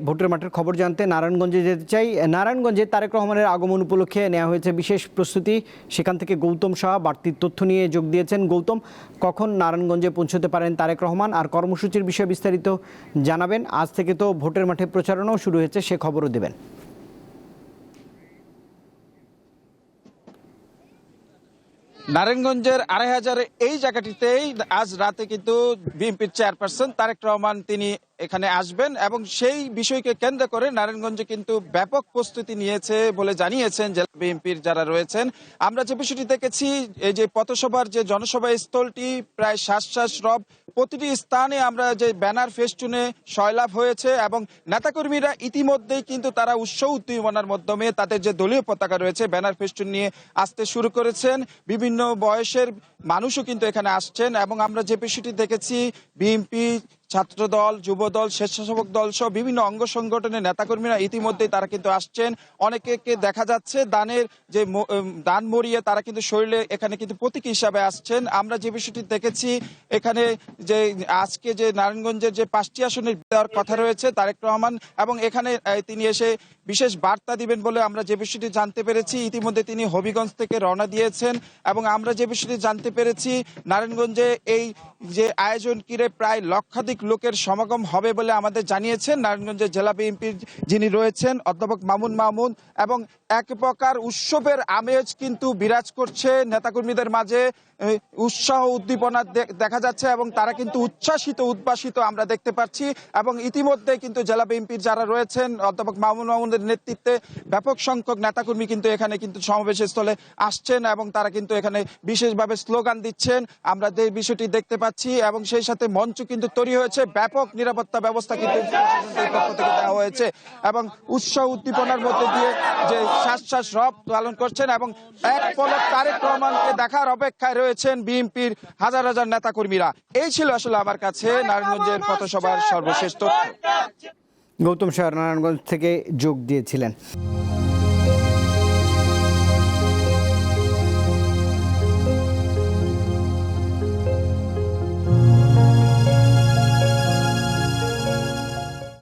ভোটের মাঠের খবর জানতে নারায়ণগঞ্জে যেতে চাই। নারায়ণগঞ্জে তারেক রহমানের আগমন উপলক্ষে নেওয়া হয়েছে বিশেষ প্রস্তুতি। সেখান থেকে গৌতম শাহ বাড়তি তথ্য নিয়ে যোগ দিয়েছেন। গৌতম, কখন নারায়ণগঞ্জে পৌঁছতে পারেন তারেক রহমান আর কর্মসূচির বিষয়ে বিস্তারিত জানাবেন। আজ থেকে তো ভোটের মাঠে প্রচারণাও শুরু হয়েছে, সে খবরও দেবেন। নারায়ণগঞ্জের ২৫০০ এই জায়গাটিতেই আজ রাতে কিন্তু বিএনপির চেয়ারপারসন তারেক রহমান তিনি এখানে আসবেন এবং সেই বিষয়কে কেন্দ্র করে নারায়ণগঞ্জে কিন্তু ব্যাপক প্রস্তুতি নিয়েছে বলে জানিয়েছেন জেলা বিএনপির যারা রয়েছেন। আমরা যে বিষয়টি দেখেছি, এই যে পথসভার যে জনসভা স্থলটি প্রায় শ্বাস রব, প্রতিটি স্থানে আমরা যে ব্যানার ফেস্টুনে সয়লাভ হয়েছে এবং নেতাকর্মীরা ইতিমধ্যেই কিন্তু তারা উৎসাহ উদ্দীপনার মাধ্যমে তাদের যে দলীয় পতাকা রয়েছে ব্যানার ফেস্টুন নিয়ে আসতে শুরু করেছেন। বিভিন্ন বয়সের মানুষও কিন্তু এখানে আসছেন এবং আমরা যে বিষয়টি দেখেছি, বিএনপি, ছাত্রদল, যুবদল, স্বেচ্ছাসেবক দল সহ বিভিন্ন অঙ্গ সংগঠনের নেতাকর্মীরা ইতিমধ্যেই তারা কিন্তু আসছেন। অনেকে দেখা যাচ্ছে দানের যে দান মরিয়ে তারা কিন্তু শরীরে এখানে কিন্তু প্রতীক হিসাবে আসছেন। আমরা যে বিষয়টি দেখেছি, এখানে যে আজকে যে নারায়ণগঞ্জের যে 5টি আসনের দেওয়ার কথা রয়েছে তারেক রহমান, এবং এখানে তিনি এসে বিশেষ বার্তা দিবেন বলে আমরা যে বিষয়টি জানতে পেরেছি। ইতিমধ্যে তিনি হবিগঞ্জ থেকে রওনা দিয়েছেন এবং আমরা যে বিষয়টি জানতে পেরেছি, নারায়ণগঞ্জে এই যে আয়োজন ঘিরে প্রায় লক্ষাধিক লোকের সমাগম হবে বলে আমাদের জানিয়েছেন নারায়ণগঞ্জের জেলা বিএনপির যিনি রয়েছেন অধ্যাপক মামুন মামুন। এবং এক প্রকার উৎসবের আমেজ কিন্তু বিরাজ করছে নেতাকর্মীদের মাঝে, উৎসাহ উদ্দীপনা দেখা যাচ্ছে এবং তারা কিন্তু উচ্ছ্বাসিত উদ্ভাসিত আমরা দেখতে পাচ্ছি। এবং ইতিমধ্যে কিন্তু জেলা বিএনপির যারা রয়েছেন অধ্যাপক মামুন মামুনের নেতৃত্বে ব্যাপক সংখ্যক নেতাকর্মী কিন্তু এখানে কিন্তু সমাবেশের স্থলে আসছেন এবং তারা কিন্তু এখানে বিশেষভাবে স্লোগান দিচ্ছেন, আমরা এই বিষয়টি দেখতে পাচ্ছি। এবং সেই সাথে মঞ্চ কিন্তু তৈরি হয়েছে, ব্যাপক নিরাপত্তা ব্যবস্থা কিন্তু পক্ষ থেকে দেওয়া হয়েছে এবং উৎসাহ উদ্দীপনার মধ্যে দিয়ে যে শ্বাস রব পালন করছেন এবং এক পলক তারেক রহমানকে দেখার অপেক্ষায় রয়েছেন বিএনপির হাজার হাজার নেতাকর্মীরা। এই ছিল আসলে আমার কাছে নারায়ণগঞ্জের পথসভার সর্বশেষ তথ্য। গৌতম শাহ নারায়ণগঞ্জ থেকে যোগ দিয়েছিলেন।